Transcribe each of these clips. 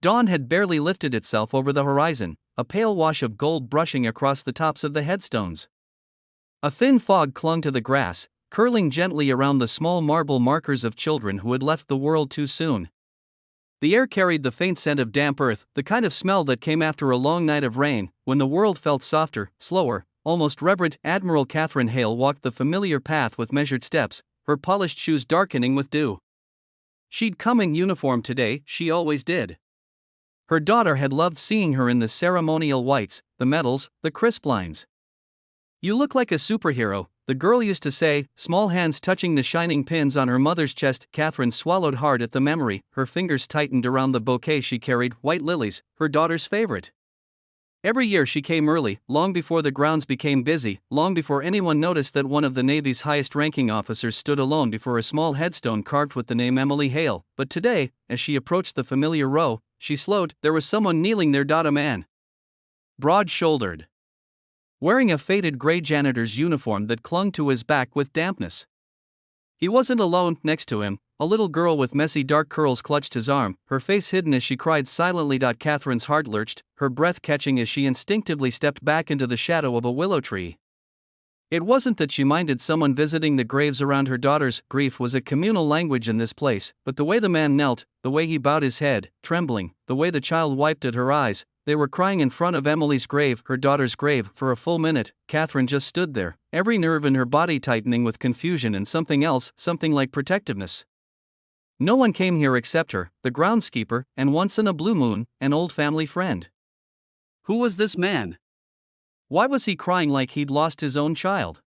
Dawn had barely lifted itself over the horizon, a pale wash of gold brushing across the tops of the headstones. A thin fog clung to the grass, curling gently around the small marble markers of children who had left the world too soon. The air carried the faint scent of damp earth, the kind of smell that came after a long night of rain, when the world felt softer, slower, almost reverent. Admiral Catherine Hale walked the familiar path with measured steps, her polished shoes darkening with dew. She'd come in uniform today, she always did. Her daughter had loved seeing her in the ceremonial whites, the medals, the crisp lines. "You look like a superhero," the girl used to say, small hands touching the shining pins on her mother's chest. Catherine swallowed hard at the memory, her fingers tightened around the bouquet she carried, white lilies, her daughter's favorite. Every year she came early, long before the grounds became busy, long before anyone noticed that one of the Navy's highest-ranking officers stood alone before a small headstone carved with the name Emily Hale. But today, as she approached the familiar row, she slowed. There was someone kneeling there. A man. Broad-shouldered. Wearing a faded gray janitor's uniform that clung to his back with dampness. He wasn't alone. Next to him, a little girl with messy dark curls clutched his arm, her face hidden as she cried silently. Catherine's heart lurched, her breath catching as she instinctively stepped back into the shadow of a willow tree. It wasn't that she minded someone visiting the graves around her daughter's. Grief was a communal language in this place, but the way the man knelt, the way he bowed his head, trembling, the way the child wiped at her eyes, they were crying in front of Emily's grave, her daughter's grave. For a full minute, Catherine just stood there, every nerve in her body tightening with confusion and something else, something like protectiveness. No one came here except her, the groundskeeper, and once in a blue moon, an old family friend. Who was this man? Why was he crying like he'd lost his own child?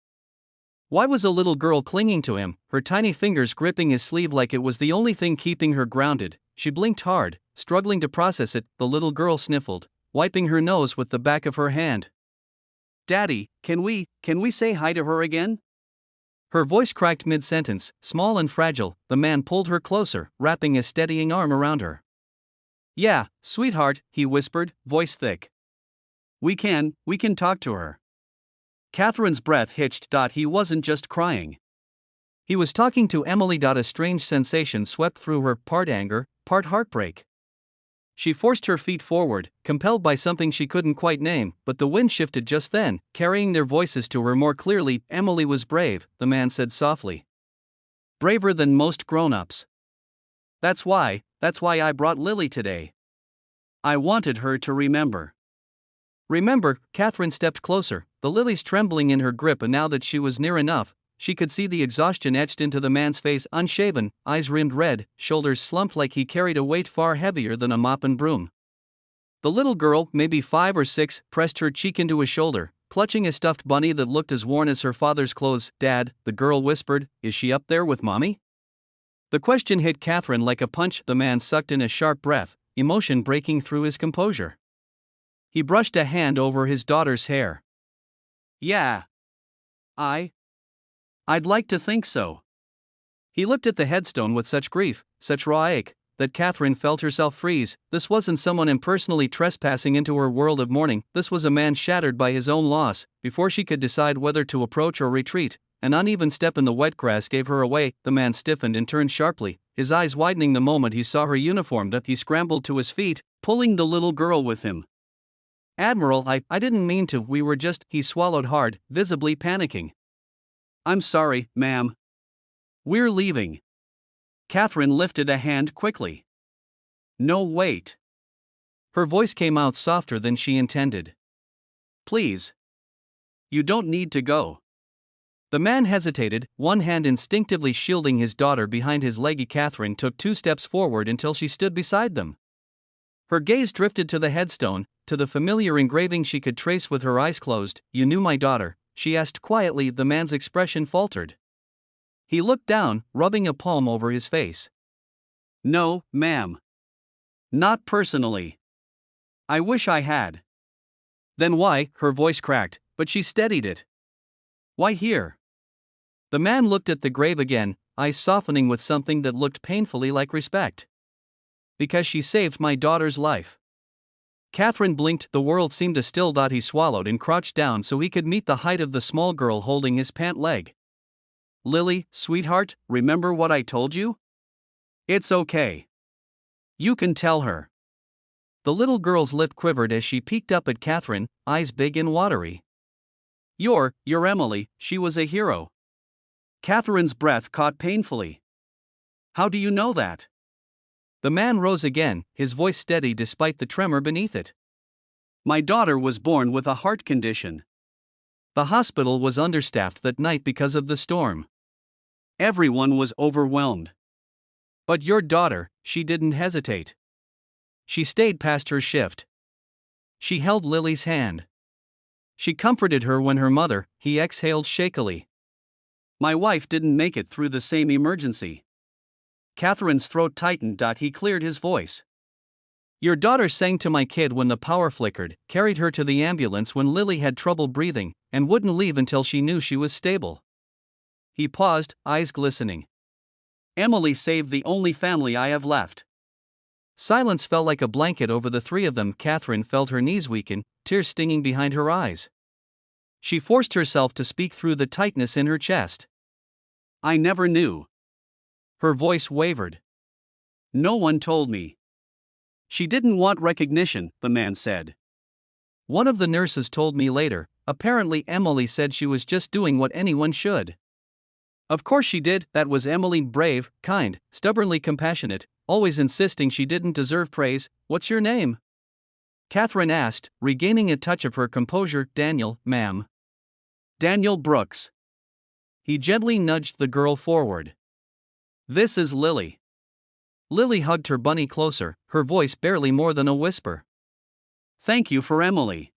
Why was a little girl clinging to him, her tiny fingers gripping his sleeve like it was the only thing keeping her grounded? She blinked hard, struggling to process it. The little girl sniffled, wiping her nose with the back of her hand. "Daddy, can we say hi to her again?" Her voice cracked mid-sentence, small and fragile. The man pulled her closer, wrapping a steadying arm around her. "Yeah, sweetheart," he whispered, voice thick. We can talk to her." Catherine's breath hitched. He wasn't just crying. He was talking to Emily. A strange sensation swept through her, part anger, part heartbreak. She forced her feet forward, compelled by something she couldn't quite name, but the wind shifted just then, carrying their voices to her more clearly. "Emily was brave," the man said softly. "Braver than most grown-ups. That's why I brought Lily today. I wanted her to remember." "Remember?" Catherine stepped closer, the lilies trembling in her grip, and now that she was near enough, she could see the exhaustion etched into the man's face. Unshaven, eyes rimmed red, shoulders slumped like he carried a weight far heavier than a mop and broom. The little girl, maybe 5 or 6, pressed her cheek into his shoulder, clutching a stuffed bunny that looked as worn as her father's clothes. "Dad," the girl whispered, "is she up there with Mommy?" The question hit Catherine like a punch. The man sucked in a sharp breath, emotion breaking through his composure. He brushed a hand over his daughter's hair. "Yeah. I'd like to think so." He looked at the headstone with such grief, such raw ache, that Catherine felt herself freeze. This wasn't someone impersonally trespassing into her world of mourning, this was a man shattered by his own loss. Before she could decide whether to approach or retreat, an uneven step in the wet grass gave her away. The man stiffened and turned sharply, his eyes widening the moment he saw her uniform. He scrambled to his feet, pulling the little girl with him. "Admiral, I didn't mean to, we were just..." He swallowed hard, visibly panicking. "I'm sorry, ma'am. We're leaving." Catherine lifted a hand quickly. "No, wait." Her voice came out softer than she intended. "Please. You don't need to go." The man hesitated, one hand instinctively shielding his daughter behind his leg. Catherine took 2 steps forward until she stood beside them. Her gaze drifted to the headstone, to the familiar engraving she could trace with her eyes closed. "You knew my daughter?" she asked quietly. The man's expression faltered. He looked down, rubbing a palm over his face. "No, ma'am. Not personally. I wish I had." "Then why?" Her voice cracked, but she steadied it. "Why here?" The man looked at the grave again, eyes softening with something that looked painfully like respect. "Because she saved my daughter's life." Catherine blinked, the world seemed to still. He swallowed and crouched down so he could meet the height of the small girl holding his pant leg. "Lily, sweetheart, remember what I told you? It's okay. You can tell her." The little girl's lip quivered as she peeked up at Catherine, eyes big and watery. You're Emily, she was a hero. Catherine's breath caught painfully. How do you know that? The man rose again, his voice steady despite the tremor beneath it. My daughter was born with a heart condition. The hospital was understaffed that night because of the storm. Everyone was overwhelmed. But your daughter, she didn't hesitate. She stayed past her shift. She held Lily's hand. She comforted her when her mother, he exhaled shakily. My wife didn't make it through the same emergency. Catherine's throat tightened. He cleared his voice. Your daughter sang to my kid when the power flickered, carried her to the ambulance when Lily had trouble breathing, and wouldn't leave until she knew she was stable. He paused, eyes glistening. Emily saved the only family I have left. Silence fell like a blanket over the three of them. Catherine felt her knees weaken, tears stinging behind her eyes. She forced herself to speak through the tightness in her chest. I never knew. Her voice wavered. No one told me. She didn't want recognition, the man said. One of the nurses told me later. Apparently Emily said she was just doing what anyone should. Of course she did. That was Emily, brave, kind, stubbornly compassionate, always insisting she didn't deserve praise. What's your name? Catherine asked, regaining a touch of her composure. Daniel, ma'am. Daniel Brooks. He gently nudged the girl forward. This is Lily. Lily hugged her bunny closer, her voice barely more than a whisper. Thank you for Emily.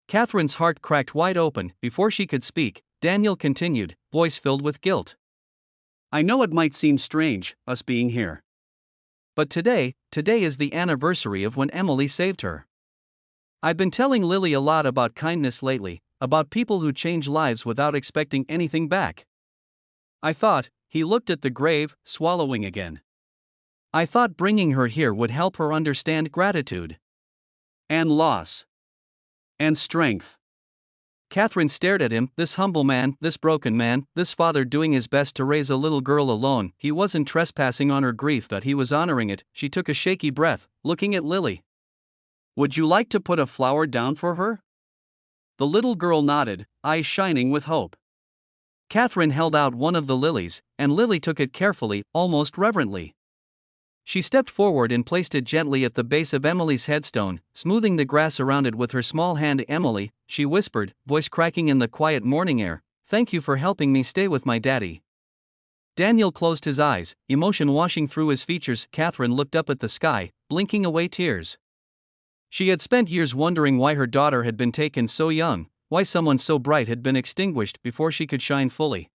Catherine's heart cracked wide open. Before she could speak, Daniel continued, voice filled with guilt. I know it might seem strange, us being here. But today is the anniversary of when Emily saved her. I've been telling Lily a lot about kindness lately, about people who change lives without expecting anything back. I thought, he looked at the grave, swallowing again. I thought bringing her here would help her understand gratitude. And loss. And strength. Catherine stared at him, this humble man, this broken man, this father doing his best to raise a little girl alone. He wasn't trespassing on her grief, but he was honoring it. She took a shaky breath, looking at Lily. Would you like to put a flower down for her? The little girl nodded, eyes shining with hope. Catherine held out one of the lilies, and Lily took it carefully, almost reverently. She stepped forward and placed it gently at the base of Emily's headstone, smoothing the grass around it with her small hand. Emily, she whispered, voice cracking in the quiet morning air, thank you for helping me stay with my daddy. Daniel closed his eyes, emotion washing through his features. Catherine looked up at the sky, blinking away tears. She had spent years wondering why her daughter had been taken so young, why someone so bright had been extinguished before she could shine fully.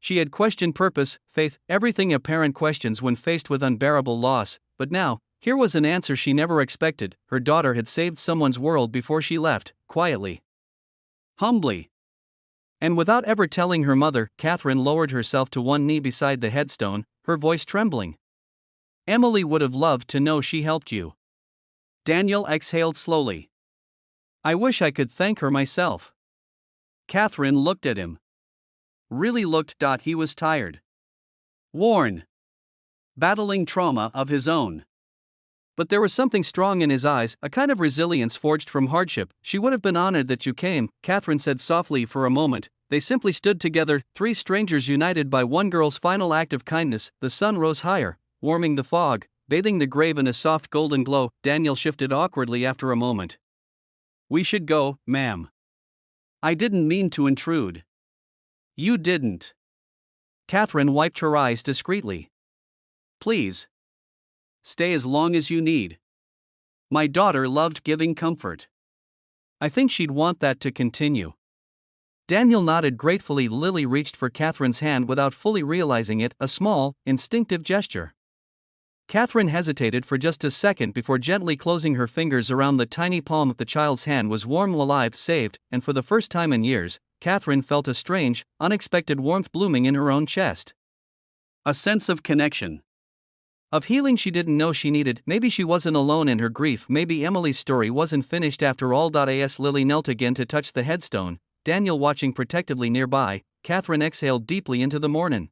She had questioned purpose, faith, everything a parent questions when faced with unbearable loss, but now, here was an answer she never expected. Her daughter had saved someone's world before she left, quietly. Humbly. And without ever telling her mother, Catherine lowered herself to one knee beside the headstone, her voice trembling. Emily would have loved to know she helped you. Daniel exhaled slowly. I wish I could thank her myself. Catherine looked at him. Really looked. He was tired. Worn. Battling trauma of his own. But there was something strong in his eyes, a kind of resilience forged from hardship. She would have been honored that you came, Catherine said softly. For a moment, they simply stood together, three strangers united by one girl's final act of kindness. The sun rose higher, warming the fog, bathing the grave in a soft golden glow. Daniel shifted awkwardly after a moment. We should go, ma'am. I didn't mean to intrude. You didn't. Catherine wiped her eyes discreetly. Please. Stay as long as you need. My daughter loved giving comfort. I think she'd want that to continue. Daniel nodded gratefully. Lily reached for Catherine's hand without fully realizing it, a small, instinctive gesture. Catherine hesitated for just a second before gently closing her fingers around the tiny palm. The child's hand was warm, alive, saved, and for the first time in years, Catherine felt a strange, unexpected warmth blooming in her own chest. A sense of connection. Of healing she didn't know she needed. Maybe she wasn't alone in her grief. Maybe Emily's story wasn't finished after all. As Lily knelt again to touch the headstone, Daniel watching protectively nearby, Catherine exhaled deeply into the morning.